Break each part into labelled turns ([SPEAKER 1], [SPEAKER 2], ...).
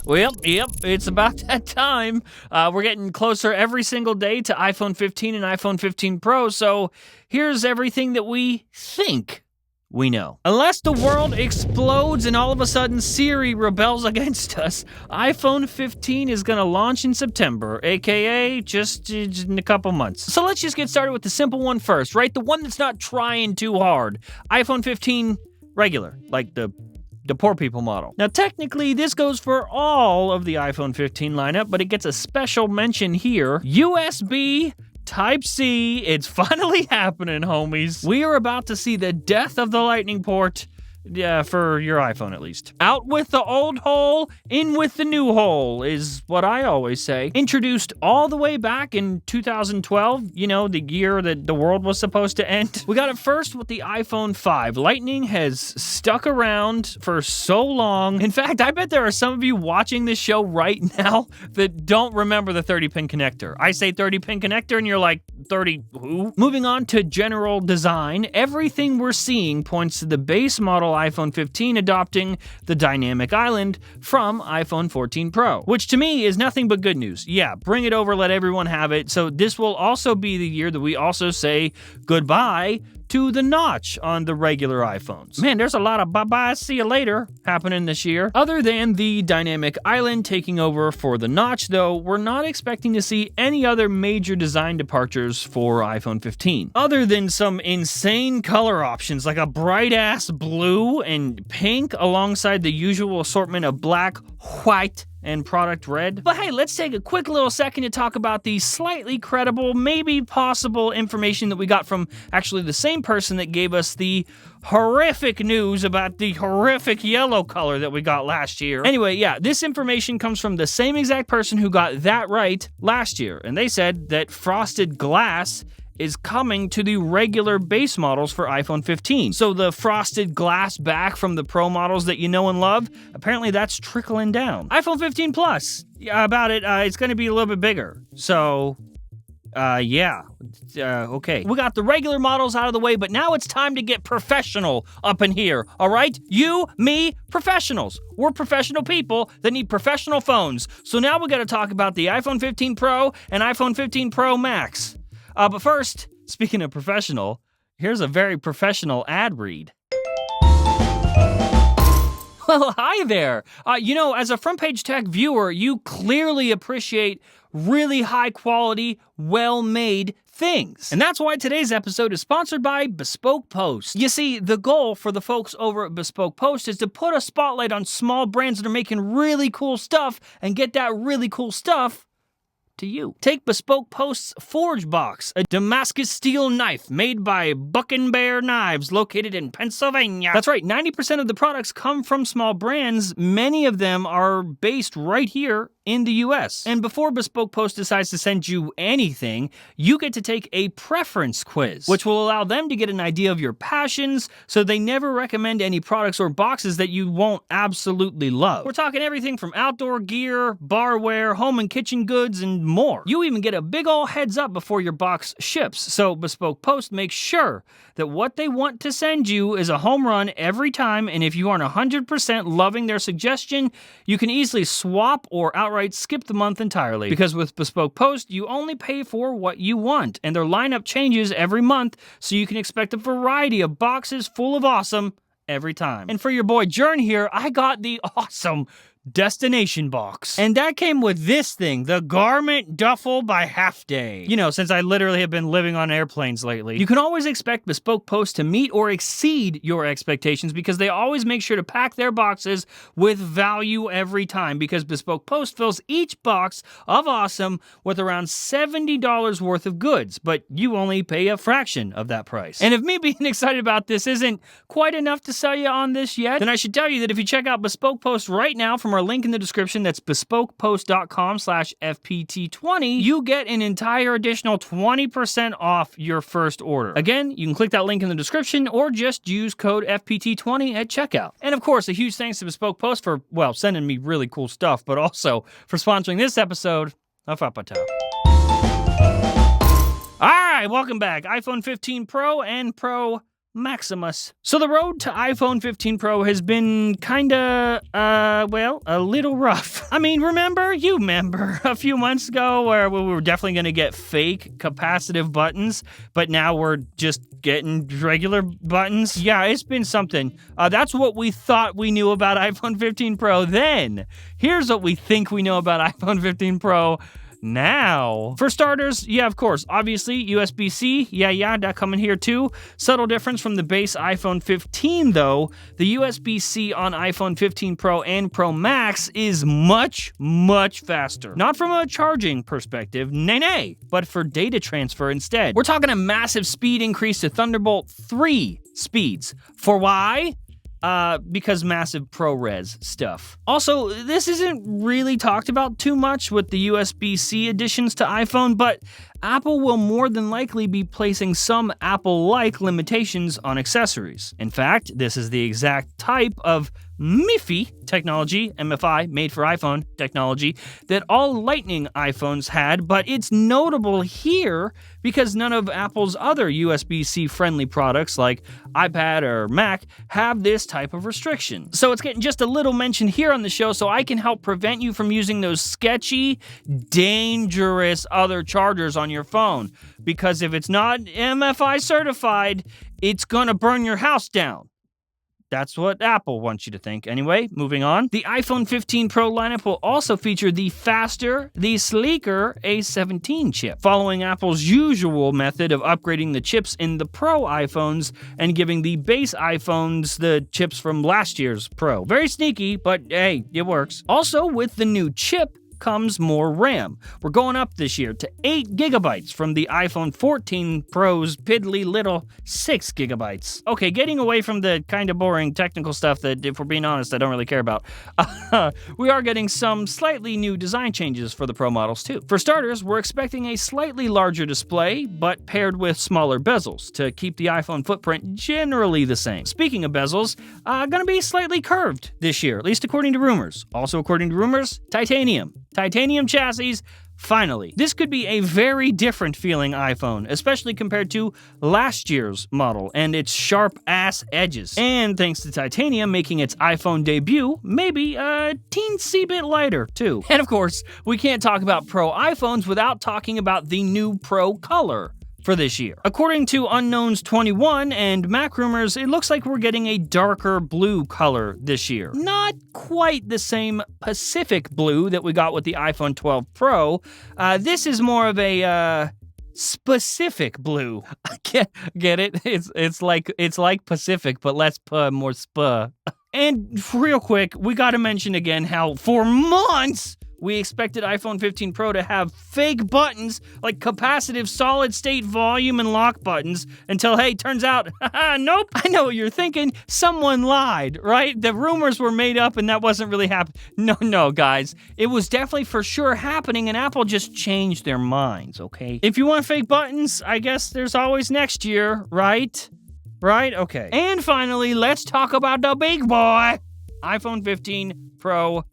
[SPEAKER 1] Well, yep, it's about that time. We're getting closer every single day to iPhone 15 and iPhone 15 Pro, so here's everything that we think we know. Unless the world explodes and all of a sudden Siri rebels against us, iPhone 15 is going to launch in September, aka just in a couple months. So let's just get started with the simple one first, right? The one that's not trying too hard. iPhone 15 regular, like the poor people model. Now, technically, this goes for all of the iPhone 15 lineup, but it gets a special mention here. USB Type-C, it's finally happening, homies. We are about to see the death of the Lightning port. Yeah, for your iPhone at least. Out with the old hole, in with the new hole, is what I always say. Introduced all the way back in 2012, you know, the year that the world was supposed to end. We got it first with the iPhone 5. Lightning has stuck around for so long. In fact, I bet there are some of you watching this show right now that don't remember the 30-pin connector. I say 30-pin connector and you're like, 30 who? Moving on to general design, everything we're seeing points to the base model iPhone 15 adopting the dynamic island from iPhone 14 Pro, which to me is nothing but good news. Yeah, bring it over, let everyone have it. So this will also be the year that we also say goodbye to the notch on the regular iPhones. Man, there's a lot of bye-bye, see you later happening this year. Other than the dynamic island taking over for the notch, though, we're not expecting to see any other major design departures for iPhone 15. Other than some insane color options like a bright-ass blue and pink alongside the usual assortment of black, white, and product red. But hey, let's take a quick little second to talk about the slightly credible, maybe possible information that we got from actually the same person that gave us the horrific news about the horrific yellow color that we got last year. Anyway, yeah, this information comes from the same exact person who got that right last year, and they said that frosted glass is coming to the regular base models for iPhone 15. So the frosted glass back from the Pro models that you know and love, apparently that's trickling down. iPhone 15 Plus, about it, it's going to be a little bit bigger. So, yeah. Okay. We got the regular models out of the way, but now it's time to get professional up in here, all right? You, me, professionals. We're professional people that need professional phones. So now we got to talk about the iPhone 15 Pro and iPhone 15 Pro Max. But first, speaking of professional, here's a very professional ad read. Well, hi there. As a Front Page Tech viewer, you clearly appreciate really high quality, well-made things. And that's why today's episode is sponsored by Bespoke Post. You see, the goal for the folks over at Bespoke Post is to put a spotlight on small brands that are making really cool stuff and get that really cool stuff to you. Take Bespoke Post's Forge Box, a Damascus steel knife made by Buck and Bear Knives located in Pennsylvania. That's right, 90% of the products come from small brands. Many of them are based right here in the US. And before Bespoke Post decides to send you anything, you get to take a preference quiz, which will allow them to get an idea of your passions, so they never recommend any products or boxes that you won't absolutely love. We're talking everything from outdoor gear, barware, home and kitchen goods, and more. You even get a big ol' heads up before your box ships, so Bespoke Post makes sure that what they want to send you is a home run every time, and if you aren't 100% loving their suggestion, you can easily swap or outright skip the month entirely. Because with Bespoke Post, you only pay for what you want, and their lineup changes every month, so you can expect a variety of boxes full of awesome every time. And for your boy Jern here, I got the awesome destination box. And that came with this thing, the Garment Duffel by Half Day. You know, since I literally have been living on airplanes lately. You can always expect Bespoke Post to meet or exceed your expectations because they always make sure to pack their boxes with value every time, because Bespoke Post fills each box of awesome with around $70 worth of goods, but you only pay a fraction of that price. And if me being excited about this isn't quite enough to sell you on this yet, then I should tell you that if you check out Bespoke Post right now from our link in the description, that's bespokepost.com/FPT20, you get an entire additional 20% off your first order. Again, you can click that link in the description or just use code FPT20 at checkout. And of course, a huge thanks to Bespoke Post for, well, sending me really cool stuff, but also for sponsoring this episode of Apatow. All right, welcome back. iPhone 15 Pro and Pro Maximus. So the road to iPhone 15 Pro has been kinda, well, a little rough. I mean, you remember a few months ago where we were definitely gonna get fake capacitive buttons, but now we're just getting regular buttons? Yeah, it's been something. That's what we thought we knew about iPhone 15 Pro then. Here's what we think we know about iPhone 15 Pro now. For starters, yeah, of course, obviously, USB-C, yeah, that coming here too. Subtle difference from the base iPhone 15, though. The USB-C on iPhone 15 Pro and Pro Max is much, much faster. Not from a charging perspective, nay, but for data transfer instead. We're talking a massive speed increase to Thunderbolt 3 speeds. For why? Because massive ProRes stuff. Also, this isn't really talked about too much with the USB-C additions to iPhone, but Apple will more than likely be placing some Apple-like limitations on accessories. In fact, this is the exact type of MIFI technology, MFI, made for iPhone technology, that all Lightning iPhones had, but it's notable here because none of Apple's other USB-C friendly products like iPad or Mac have this type of restriction. So it's getting just a little mention here on the show so I can help prevent you from using those sketchy, dangerous other chargers on your phone. Because if it's not MFI certified, it's gonna burn your house down. That's what Apple wants you to think. Anyway, moving on. The iPhone 15 Pro lineup will also feature the faster, the sleeker A17 chip, following Apple's usual method of upgrading the chips in the Pro iPhones and giving the base iPhones the chips from last year's Pro. Very sneaky, but hey, it works. Also, with the new chip comes more RAM. We're going up this year to 8 gigabytes from the iPhone 14 Pro's piddly little 6 gigabytes. Okay, getting away from the kind of boring technical stuff that, if we're being honest, I don't really care about. We are getting some slightly new design changes for the Pro models too. For starters, we're expecting a slightly larger display, but paired with smaller bezels to keep the iPhone footprint generally the same. Speaking of bezels, gonna be slightly curved this year, at least according to rumors. Also according to rumors, titanium. Titanium chassis, finally. This could be a very different feeling iPhone, especially compared to last year's model and its sharp-ass edges. And thanks to titanium making its iPhone debut, maybe a teensy bit lighter, too. And of course, we can't talk about Pro iPhones without talking about the new Pro Color for this year. According to Unknowns 21 and Mac Rumors, it looks like we're getting a darker blue color this year. Not quite the same Pacific blue that we got with the iPhone 12 Pro. This is more of a specific blue. Get it? It's like Pacific, but less more spa. And real quick, we gotta mention again how for months we expected iPhone 15 Pro to have fake buttons like capacitive solid-state volume and lock buttons until, hey, turns out, nope. I know what you're thinking. Someone lied, right? The rumors were made up and that wasn't really happening. No, guys. It was definitely for sure happening and Apple just changed their minds, okay? If you want fake buttons, I guess there's always next year, right? Right? Okay. And finally, let's talk about the big boy, iPhone 15 Pro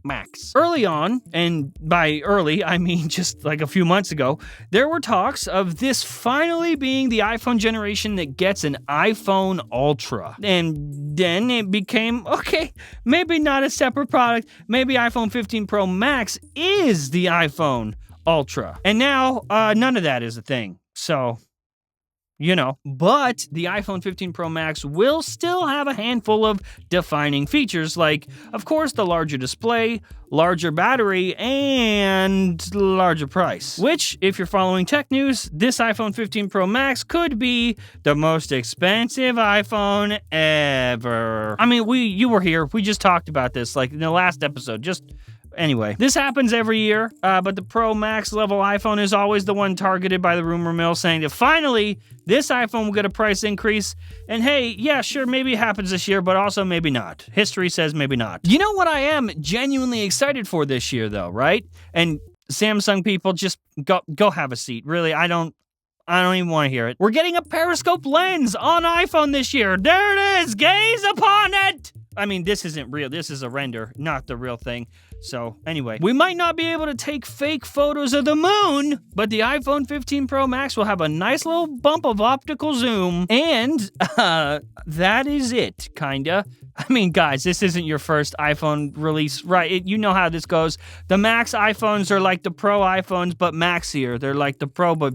[SPEAKER 1] Max. Early on, and by early, I mean just like a few months ago, there were talks of this finally being the iPhone generation that gets an iPhone Ultra. And then it became, okay, maybe not a separate product, maybe iPhone 15 Pro Max is the iPhone Ultra. And now, none of that is a thing. So, you know, but the iPhone 15 Pro Max will still have a handful of defining features like, of course, the larger display, larger battery, and larger price. Which, if you're following tech news, this iPhone 15 Pro Max could be the most expensive iPhone ever. I mean, you were here. We just talked about this like in the last episode. Anyway, this happens every year, but the Pro Max level iPhone is always the one targeted by the rumor mill saying that finally, this iPhone will get a price increase. And hey, yeah, sure, maybe it happens this year, but also maybe not. History says maybe not. You know what I am genuinely excited for this year, though, right? And Samsung people, just go have a seat. Really, I don't even want to hear it. We're getting a periscope lens on iPhone this year. There it is! Gaze upon it! I mean, this isn't real. This is a render, not the real thing. So anyway, we might not be able to take fake photos of the moon, but the iPhone 15 Pro Max will have a nice little bump of optical zoom, and that is it, kinda. I mean, guys, this isn't your first iPhone release, right? You know how this goes. The Max iPhones are like the Pro iPhones, but maxier. They're like the Pro, but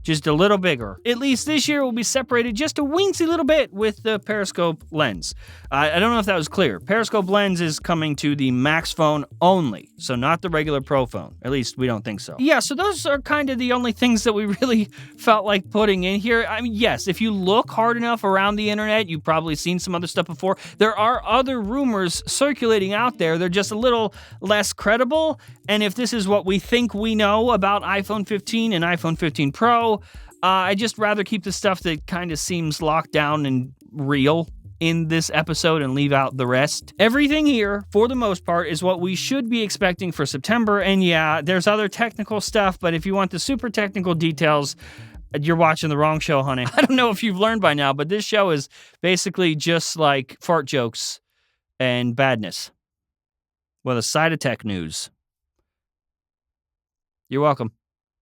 [SPEAKER 1] just a little bigger. At least this year will be separated just a weensy little bit with the periscope lens. I don't know if that was clear. Periscope lens is coming to the Max phone only, so not the regular Pro phone. At least we don't think so. Yeah, so those are kind of the only things that we really felt like putting in here. I mean, yes, if you look hard enough around the internet, you've probably seen some other stuff before. There are other rumors circulating out there. They're just a little less credible. And if this is what we think we know about iPhone 15 and iPhone 15 Pro, I just rather keep the stuff that kind of seems locked down and real in this episode and leave out the rest. Everything here, for the most part, is what we should be expecting for September. And yeah, there's other technical stuff, but if you want the super technical details, you're watching the wrong show, honey. I don't know if you've learned by now, but this show is basically just like fart jokes and badness with a side of tech news. You're welcome.